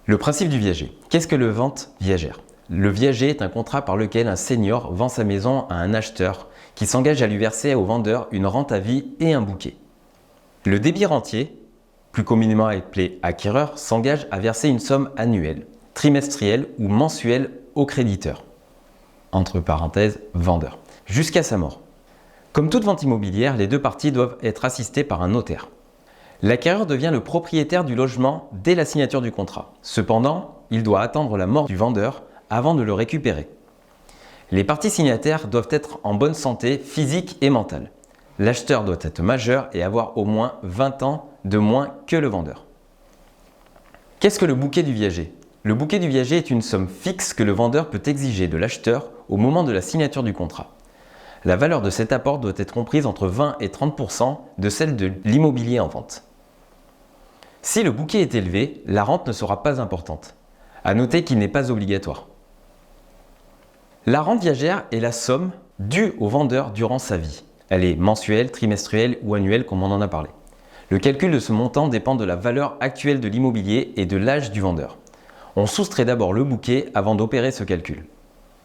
Le principe du viager. Qu'est-ce que le vente viagère? Le viager est un contrat par lequel un senior vend sa maison à un acheteur qui s'engage à lui verser au vendeur une rente à vie et un bouquet. Le débit rentier, plus communément appelé acquéreur, s'engage à verser une somme annuelle, trimestrielle ou mensuelle au créditeur, entre parenthèses vendeur, jusqu'à sa mort. Comme toute vente immobilière, les deux parties doivent être assistées par un notaire. L'acquéreur devient le propriétaire du logement dès la signature du contrat. Cependant, il doit attendre la mort du vendeur avant de le récupérer. Les parties signataires doivent être en bonne santé physique et mentale. L'acheteur doit être majeur et avoir au moins 20 ans de moins que le vendeur. Qu'est-ce que le bouquet du viager? Le bouquet du viager est une somme fixe que le vendeur peut exiger de l'acheteur au moment de la signature du contrat. La valeur de cet apport doit être comprise entre 20 et 30% de celle de l'immobilier en vente. Si le bouquet est élevé, la rente ne sera pas importante. À noter qu'il n'est pas obligatoire. La rente viagère est la somme due au vendeur durant sa vie. Elle est mensuelle, trimestrielle ou annuelle comme on en a parlé. Le calcul de ce montant dépend de la valeur actuelle de l'immobilier et de l'âge du vendeur. On soustrait d'abord le bouquet avant d'opérer ce calcul.